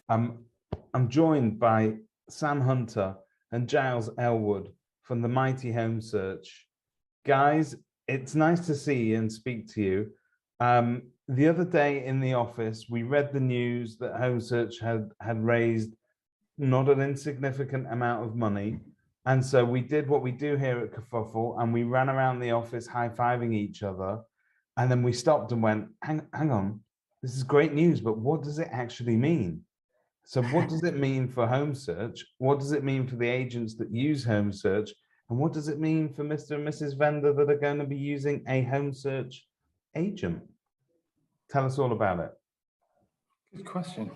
I'm joined by Sam Hunter and Giles Elwood from the mighty Homesearch. Guys, it's nice to see you and speak to you. The other day in the office, we read the news that Homesearch had raised not an insignificant amount of money. And so we did what we do here at Kerfuffle, and we ran around the office high-fiving each other. And then we stopped and went, hang on, this is great news, but what does it actually mean? So what does it mean for Homesearch? What does it mean for the agents that use Homesearch? And what does it mean for Mr. and Mrs. Vendor that are going to be using a Homesearch agent? Tell us all about it. Good question.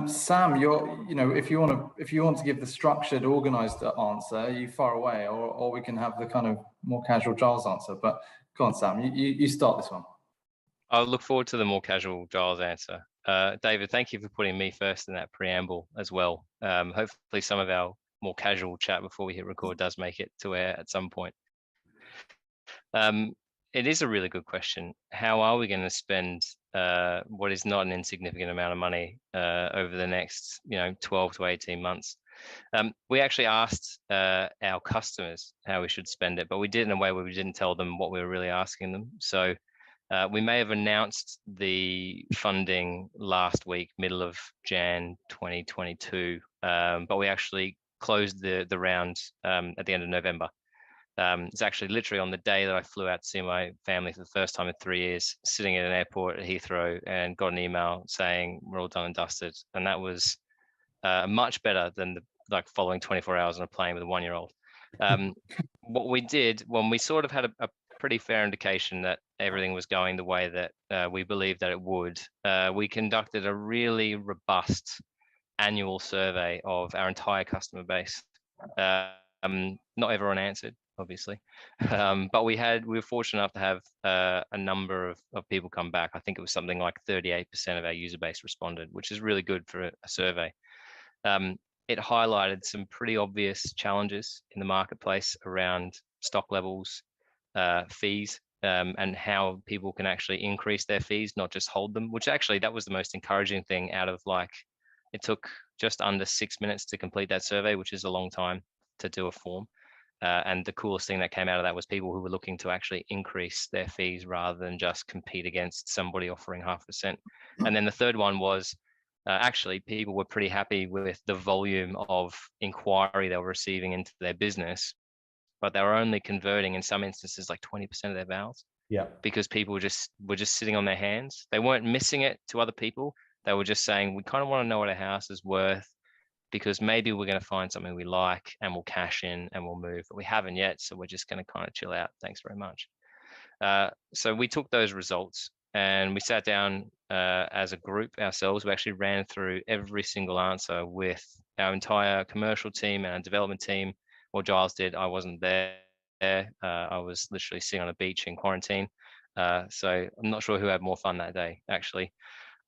Sam, if you want to give the structured, organized answer, you're far away, or we can have the kind of more casual Giles answer. But go on, Sam, you start this one. I'll look forward to the more casual Giles answer. David, thank you for putting me first in that preamble as well. Hopefully some of our more casual chat before we hit record does make it to air at some point. It is a really good question. How are we going to spend what is not an insignificant amount of money over the next 12 to 18 months? We actually asked our customers how we should spend it, but we did it in a way where we didn't tell them what we were really asking them. So we may have announced the funding last week, middle of Jan 2022, but we actually closed the round at the end of November. It's actually literally on the day that I flew out to see my family for the first time in 3 years, sitting at an airport at Heathrow, and got an email saying we're all done and dusted. And that was much better than the following 24 hours on a plane with a 1-year-old. What we did when we sort of had a pretty fair indication that everything was going the way that we believed that it would, we conducted a really robust annual survey of our entire customer base. Not everyone answered, obviously, but we were fortunate enough to have a number of people come back. I think it was something like 38% of our user base responded, which is really good for a survey. It highlighted some pretty obvious challenges in the marketplace around stock levels, fees, and how people can actually increase their fees, not just hold them, which actually that was the most encouraging thing out of it took just under 6 minutes to complete that survey, which is a long time to do a form. And the coolest thing that came out of that was people who were looking to actually increase their fees rather than just compete against somebody offering 0.5%. And then the third one was actually people were pretty happy with the volume of inquiry they were receiving into their business, but they were only converting in some instances like 20% of their vowels. Yeah. Because people were just sitting on their hands. They weren't missing it to other people. They were just saying, we kind of want to know what a house is worth, because maybe we're going to find something we like and we'll cash in and we'll move, but we haven't yet. So we're just going to kind of chill out. Thanks very much. So we took those results and we sat down as a group ourselves. We actually ran through every single answer with our entire commercial team and our development team. What Giles did, I wasn't there. I was literally sitting on a beach in quarantine. So I'm not sure who had more fun that day, actually.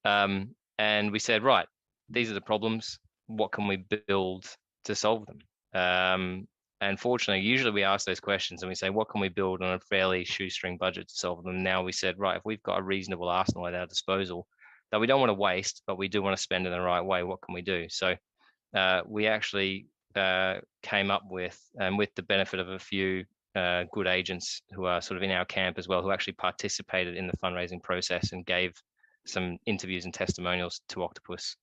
And we said, right, these are the problems. What can we build to solve them? And fortunately, usually we ask those questions and we say, what can we build on a fairly shoestring budget to solve them? Now we said, right, if we've got a reasonable arsenal at our disposal that we don't want to waste, but we do want to spend in the right way, what can we do? So we actually came up with the benefit of a few good agents who are sort of in our camp as well, who actually participated in the fundraising process and gave some interviews and testimonials to Octopus.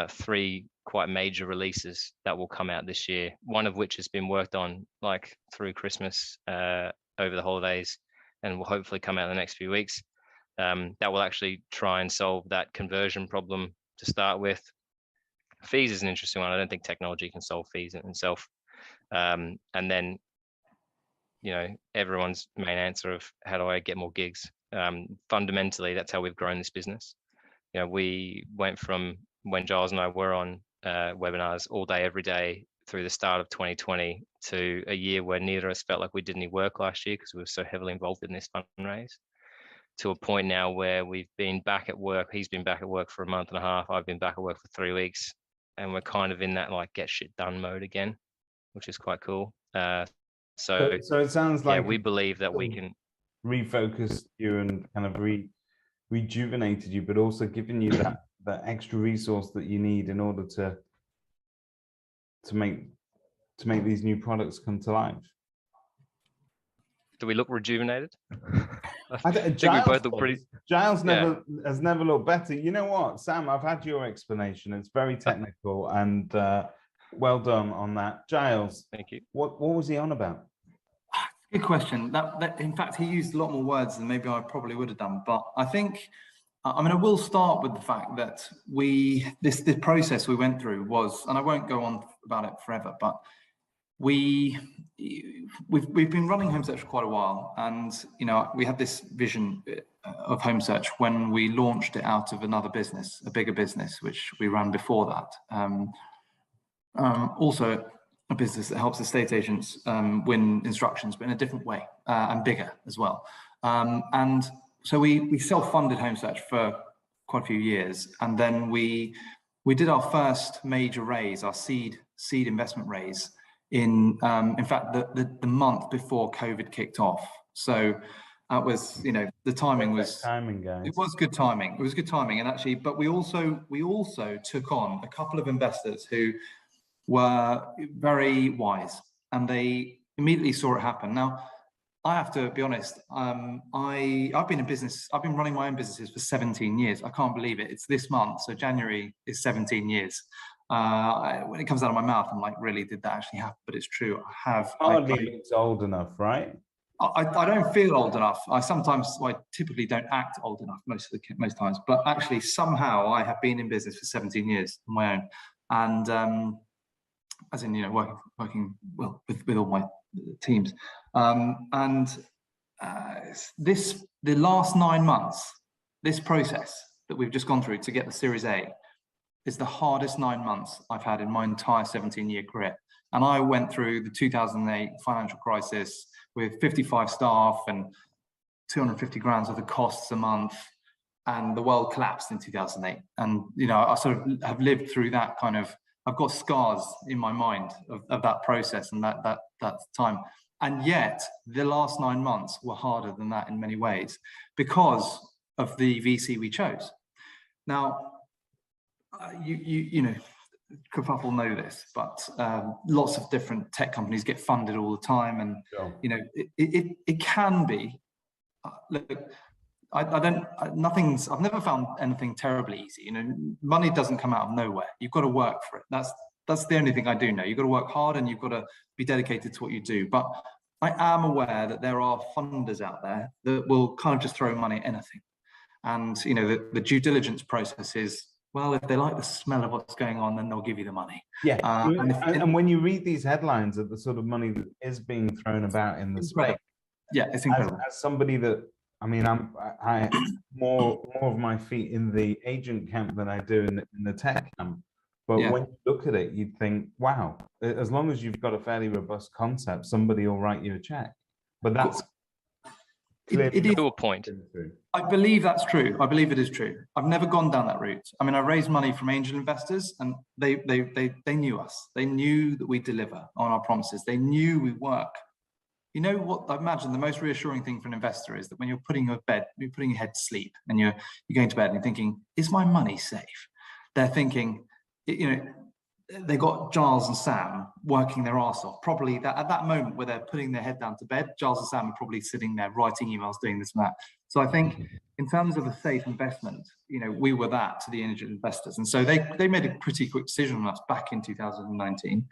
3 quite major releases that will come out this year, one of which has been worked on through Christmas, over the holidays, and will hopefully come out in the next few weeks. That will actually try and solve that conversion problem to start with. Fees is an interesting one. I don't think technology can solve fees in itself. And then, everyone's main answer of how do I get more gigs? Fundamentally, that's how we've grown this business. We went from when Giles and I were on webinars all day, every day through the start of 2020 to a year where neither of us felt like we did any work last year because we were so heavily involved in this fundraise, to a point now where we've been back at work. He's been back at work for a month and a half. I've been back at work for 3 weeks, and we're kind of in that get shit done mode again, which is quite cool. So it sounds like we believe that we can refocus you and kind of rejuvenated you, but also given you that extra resource that you need in order to make these new products come to life? Do we look rejuvenated? I think we both look pretty. Giles has never looked better. You know what, Sam? I've had your explanation. It's very technical, and well done on that, Giles. Thank you. What was he on about? Good question. That in fact, he used a lot more words than maybe I probably would have done. But I think, I mean, I will start with the fact that this process we went through was, and I won't go on about it forever, but we've been running Homesearch for quite a while, and we had this vision of Homesearch when we launched it out of another business, a bigger business which we ran before that. Also a business that helps estate agents win instructions, but in a different way, and bigger as well. And so we self-funded Homesearch for quite a few years, and then we did our first major raise, our seed investment raise, in fact the month before COVID kicked off. So that was, the timing was timing, guys. It was good timing. It was good timing, and actually, but we also took on a couple of investors who were very wise, and they immediately saw it happen. Now, I have to be honest. I've been in business. I've been running my own businesses for 17 years. I can't believe it. It's this month, so January is 17 years. When it comes out of my mouth, I'm like, really, did that actually happen? But it's true. I have. Hardly looks old enough, right? I don't feel old enough. I typically don't act old enough most times. But actually, somehow, I have been in business for 17 years on my own, and as in, working well with all my teams. The last 9 months, this process that we've just gone through to get the Series A is the hardest 9 months I've had in my entire 17-year career. And I went through the 2008 financial crisis with 55 staff and 250 grand of the costs a month, and the world collapsed in 2008. And I sort of have lived through that kind of. I've got scars in my mind of that process and that time. And yet the last 9 months were harder than that in many ways because of the VC we chose. Now, Kerfuffle know this, but lots of different tech companies get funded all the time, and it can be. Look, I've never found anything terribly easy. Money doesn't come out of nowhere. You've got to work for it. That's the only thing I do know. You've got to work hard, and you've got to be dedicated to what you do. But I am aware that there are funders out there that will kind of just throw money at anything. And the due diligence process is, well, if they like the smell of what's going on, then they'll give you the money. Yeah, and when you read these headlines of the sort of money that is being thrown about in the space, yeah, it's incredible. As somebody that, I mean, I more of my feet in the agent camp than I do in the tech camp. But when you look at it, you'd think, wow, as long as you've got a fairly robust concept, somebody will write you a check. But that's it is to a point. I believe that's true. I believe it is true. I've never gone down that route. I mean, I raised money from angel investors, and they knew us. They knew that we deliver on our promises. They knew we work. You know what? I imagine the most reassuring thing for an investor is that when you're putting your head to sleep, and you're going to bed and you're thinking, is my money safe? They're thinking, they got Giles and Sam working their arse off. Probably at that moment where they're putting their head down to bed, Giles and Sam are probably sitting there writing emails, doing this and that. So I think in terms of a safe investment, we were that to the angel investors. And so they made a pretty quick decision on us back in 2019.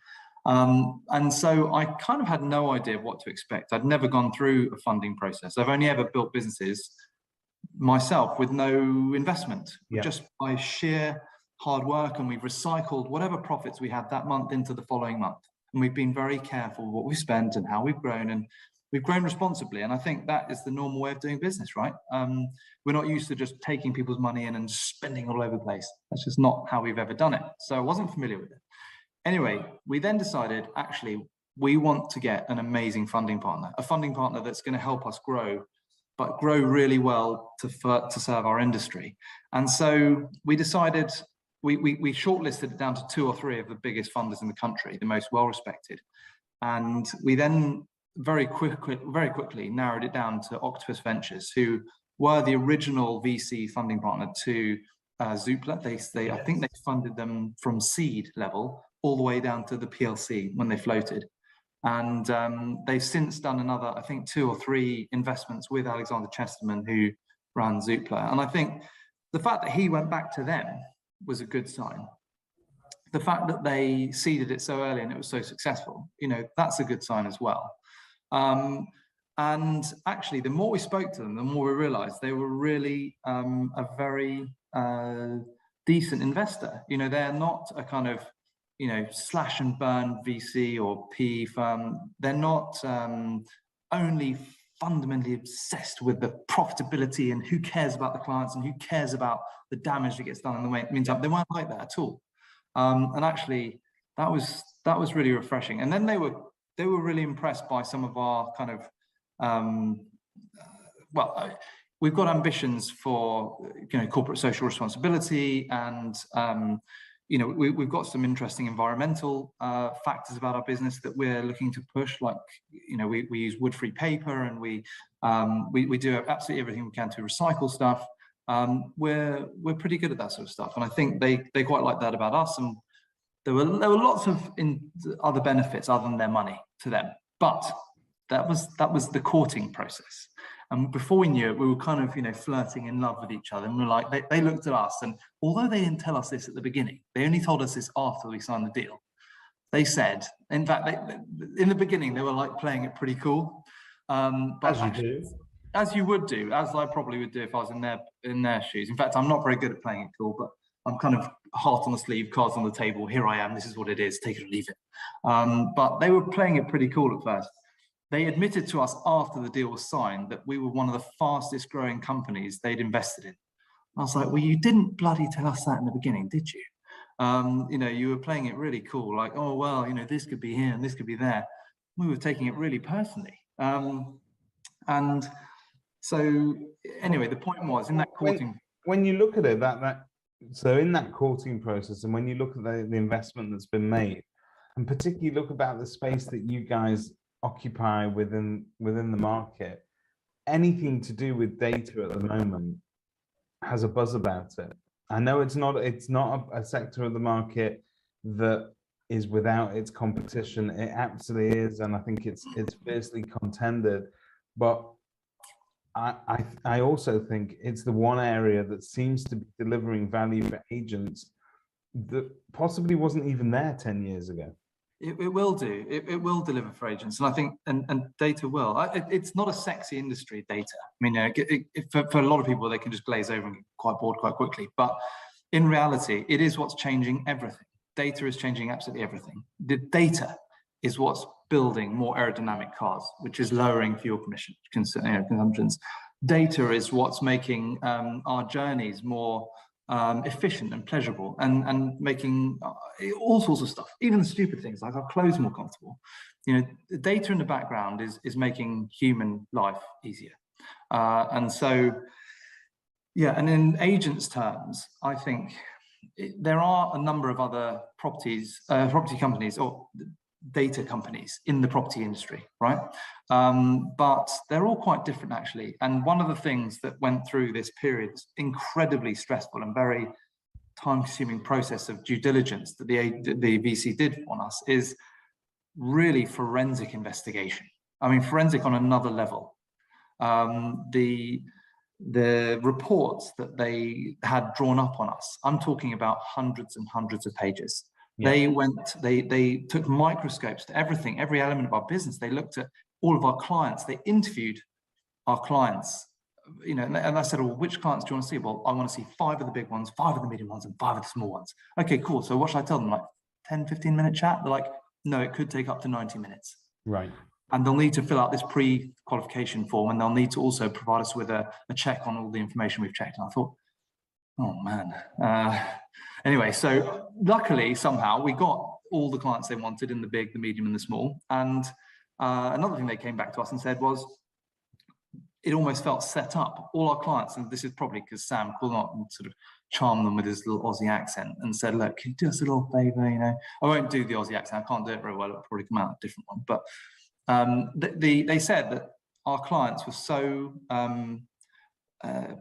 And so I kind of had no idea what to expect. I'd never gone through a funding process. I've only ever built businesses myself with no investment, just by sheer hard work, and we've recycled whatever profits we had that month into the following month. And we've been very careful what we spent and how we've grown, and we've grown responsibly. And I think that is the normal way of doing business, right? We're not used to just taking people's money in and spending all over the place. That's just not how we've ever done it. So I wasn't familiar with it. Anyway, we then decided, actually, we want to get an amazing funding partner, a funding partner that's going to help us grow, but grow really well to serve our industry. And so we decided, we shortlisted it down to 2 or 3 of the biggest funders in the country, the most well-respected. And we then very quickly narrowed it down to Octopus Ventures, who were the original VC funding partner to Zoopla. I think they funded them from seed level all the way down to the PLC when they floated. And they've since done another, I think, 2 or 3 investments with Alexander Chesterman, who ran Zoopla. And I think the fact that he went back to them was a good sign. The fact that they seeded it so early and it was so successful, you know, that's a good sign as well. And actually, the more we spoke to them, the more we realized they were really a very decent investor. You know, they're not a kind of, you know, slash and burn VC or PE firm. They're not only fundamentally obsessed with the profitability and who cares about the clients and who cares about the damage that gets done in the meantime. They weren't like that at all. And actually, that was really refreshing. And then they were really impressed by some of our kind of we've got ambitions for, you know, corporate social responsibility, and you know, we've got some interesting environmental factors about our business that we're looking to push. Like, you know, we use wood-free paper, and we do absolutely everything we can to recycle stuff. We're pretty good at that sort of stuff, and I think they quite like that about us. And there were lots of other benefits other than their money to them, but that was the courting process. And before we knew it, we were kind of, you know, flirting in love with each other. And we're like, they looked at us, and although they didn't tell us this at the beginning, they only told us this after we signed the deal. They said, in fact, in the beginning, they were like playing it pretty cool. But as you do. As you would do, as I probably would do if I was in their shoes. In fact, I'm not very good at playing it cool, but I'm kind of heart on the sleeve, cards on the table. Here I am. This is what it is. Take it or leave it. But they were playing it pretty cool at first. They admitted to us after the deal was signed that we were one of the fastest growing companies they'd invested in. I was like, well, you didn't bloody tell us that in the beginning, did you? You know, you were playing it really cool, like, oh, well, you know, this could be here and this could be there. We were taking it really personally. And so anyway, the point was in that courting. When you look at it, so in that courting process, and when you look at the investment that's been made, and particularly look about the space that you guys occupy within the market, anything to do with data at the moment has a buzz about it. I know it's not a sector of the market that is without its competition. It absolutely is, and I think it's fiercely contended. But I also think it's the one area that seems to be delivering value for agents that possibly wasn't even there 10 years ago. It will do. It will deliver for agents, and I think and data will. It's not a sexy industry, data. I mean, for a lot of people, they can just glaze over and get quite bored quite quickly. But in reality, it is what's changing everything. Data is changing absolutely everything. The data is what's building more aerodynamic cars, which is lowering fuel consumptions. Data is what's making our journeys more efficient and pleasurable, and making all sorts of stuff, even stupid things like our clothes more comfortable. You know, the data in the background is making human life easier. And so, yeah, and in agents' terms, I think there are a number of other property companies or data companies in the property industry, right? But they're all quite different, actually. And one of the things that went through this period, incredibly stressful and very time-consuming process of due diligence that the VC did on us, is really forensic investigation. I mean, forensic on another level. The reports that they had drawn up on us, I'm talking about hundreds and hundreds of pages. Yeah. They took microscopes to everything, every element of our business. They looked at all of our clients. They interviewed our clients, you know, and I said, well, which clients do you want to see? Well, I want to see 5 of the big ones, 5 of the medium ones, and 5 of the small ones. Okay, cool. So what should I tell them? Like 10, 15-minute chat? They're like, no, it could take up to 90 minutes. Right. And they'll need to fill out this pre-qualification form, and they'll need to also provide us with a check on all the information we've checked. And I thought, oh man. Anyway, so luckily somehow we got all the clients they wanted in the big, the medium, and the small. And another thing they came back to us and said was, it almost felt set up. All our clients, and this is probably because Sam could not sort of charm them with his little Aussie accent, and said, look, can you do us a little favor? You know, I won't do the Aussie accent. I can't do it very well. It'll probably come out a different one. But they said that our clients were so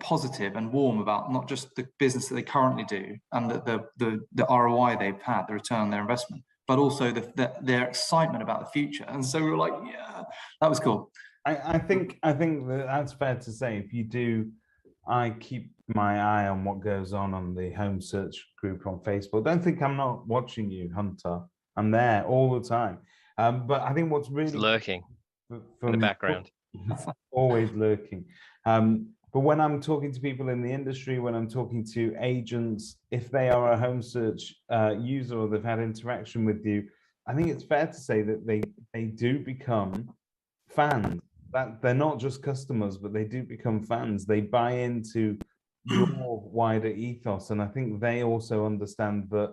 positive and warm about not just the business that they currently do and the ROI they've had, the return on their investment, but also their excitement about the future. And so we were like, yeah, that was cool. I think that's fair to say. If you do, I keep my eye on what goes on the Homesearch group on Facebook. Don't think I'm not watching you, Hunter. I'm there all the time. But I think what's really It's lurking for in the me, background. always lurking. But when I'm talking to people in the industry, when I'm talking to agents, if they are a Homesearch user or they've had interaction with you, I think it's fair to say that they do become fans. That they're not just customers, but they do become fans. They buy into your wider ethos, and I think they also understand that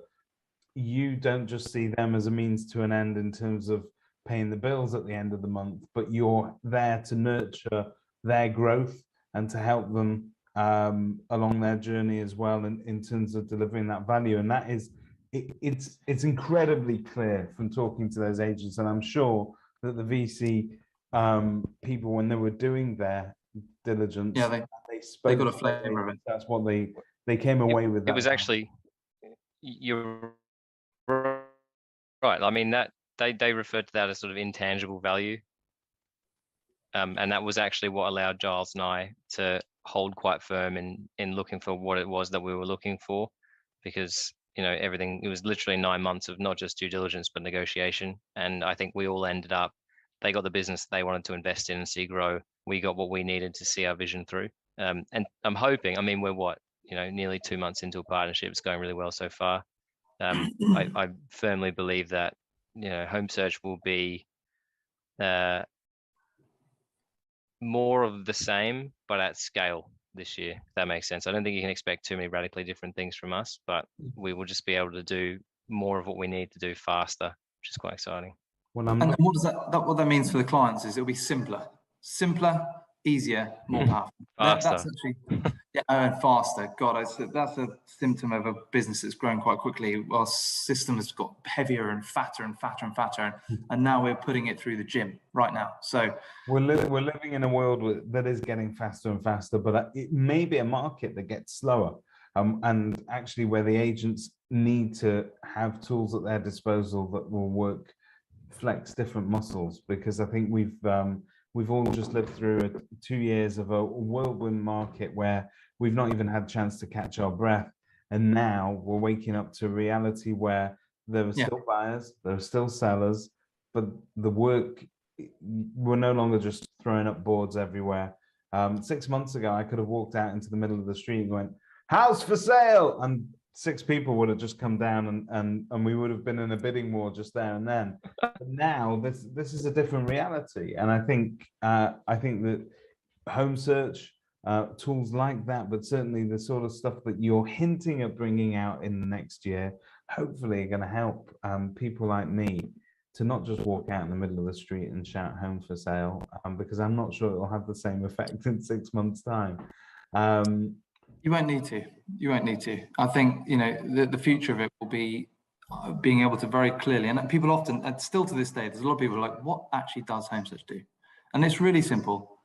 you don't just see them as a means to an end in terms of paying the bills at the end of the month, but you're there to nurture their growth and to help them along their journey as well in terms of delivering that value. And that is, it's incredibly clear from talking to those agents, and I'm sure that the VC people, when they were doing their diligence, Yeah, they got a flavor of it. That's what they came away with. It was actually, you're right. I mean, that they referred to that as sort of intangible value. And that was actually what allowed Giles and I to hold quite firm in looking for what it was that we were looking for, because everything, it was literally 9 months of not just due diligence but negotiation, and I think we all ended up, they got the business they wanted to invest in and see grow. We got what we needed to see our vision through. And I'm hoping, I mean, we're nearly 2 months into a partnership. It's going really well so far. I firmly believe that Homesearch will be more of the same, but at scale this year, if that makes sense. I don't think you can expect too many radically different things from us, but we will just be able to do more of what we need to do faster, which is quite exciting. And what does what that means for the clients is it'll be simpler, easier, more powerful. That's actually, and faster. God, that's a symptom of a business that's grown quite quickly. Our system has got heavier and fatter and fatter and fatter, and now we're putting it through the gym right now. So we're living in a world that is getting faster and faster, but it may be a market that gets slower. And actually, where the agents need to have tools at their disposal that will flex different muscles, because I think we've all just lived through 2 years of a whirlwind market where we've not even had a chance to catch our breath. And now we're waking up to reality where there are still buyers, there are still sellers, but the work, we're no longer just throwing up boards everywhere. 6 months ago, I could have walked out into the middle of the street and went, "House for sale!" And 6 people would have just come down and we would have been in a bidding war just there and then. But now this is a different reality, and I think that Homesearch, tools like that, but certainly the sort of stuff that you're hinting at bringing out in the next year, hopefully are going to help people like me to not just walk out in the middle of the street and shout "home for sale," because I'm not sure it'll have the same effect in 6 months' time. You won't need to. You won't need to. I think, the future of it will be being able to very clearly, and people often, and still to this day, there's a lot of people like, what actually does Homesearch do? And it's really simple.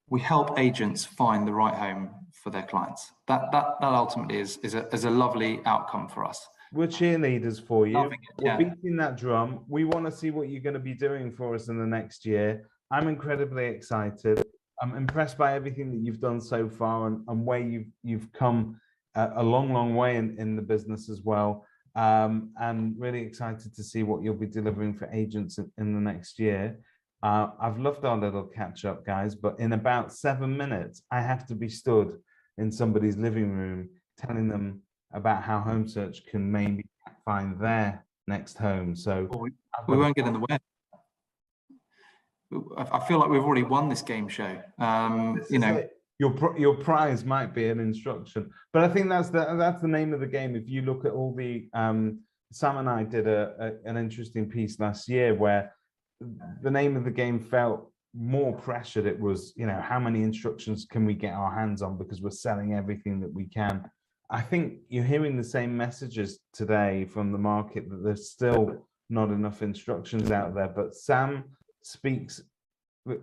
We help agents find the right home for their clients. That ultimately is a lovely outcome for us. We're cheerleaders for you. We're beating that drum. We want to see what you're going to be doing for us in the next year. I'm incredibly excited. I'm impressed by everything that you've done so far and where you've come a long way in the business as well. And really excited to see what you'll be delivering for agents in the next year. I've loved our little catch up, guys, but in about 7 minutes, I have to be stood in somebody's living room telling them about how Homesearch can maybe find their next home. So we won't get in the way. I feel like we've already won this game show. Your prize might be an instruction, but I think that's the name of the game. If you look at all the Sam and I did an interesting piece last year where the name of the game felt more pressured. It was, how many instructions can we get our hands on because we're selling everything that we can. I think you're hearing the same messages today from the market, that there's still not enough instructions out there, but Sam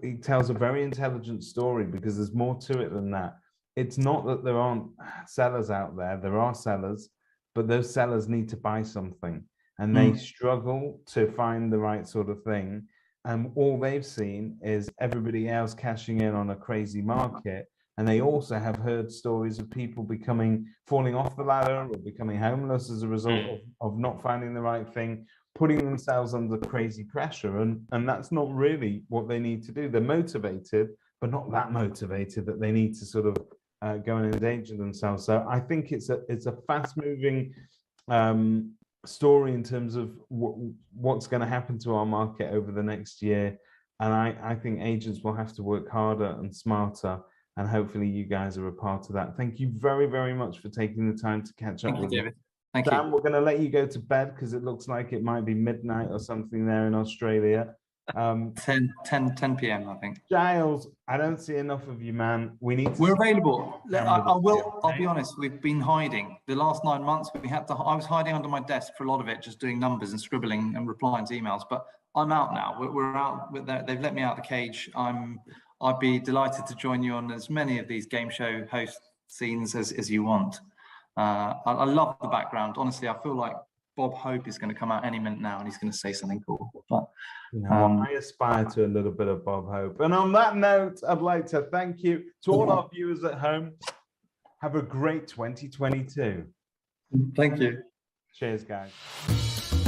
he tells a very intelligent story, because there's more to it than that. it's not that there aren't sellers out there. There are sellers, but those sellers need to buy something, and they struggle to find the right sort of thing. And all they've seen is everybody else cashing in on a crazy market. And they also have heard stories of people falling off the ladder or becoming homeless as a result of not finding the right thing, putting themselves under crazy pressure. And that's not really what they need to do. They're motivated, but not that motivated that they need to sort of go and endanger themselves. So I think it's a fast moving story in terms of what's going to happen to our market over the next year. And I think agents will have to work harder and smarter. And hopefully you guys are a part of that. Thank you very, very much for taking the time to catch up with me. Thank Sam, you. we're going to let you go to bed because it looks like it might be midnight or something there in Australia. 10 p.m. I think. Giles, I don't see enough of you, man. We're available. I'll be honest, we've been hiding. The last 9 months, I was hiding under my desk for a lot of it, just doing numbers and scribbling and replying to emails. But I'm out now. We're out. They've let me out of the cage. I'd be delighted to join you on as many of these game show host scenes as you want. I love the background. Honestly, I feel like Bob Hope is going to come out any minute now and he's going to say something cool. But I aspire to a little bit of Bob Hope. And on that note, I'd like to thank you to all our viewers at home. Have a great 2022. Thank you. Cheers, guys.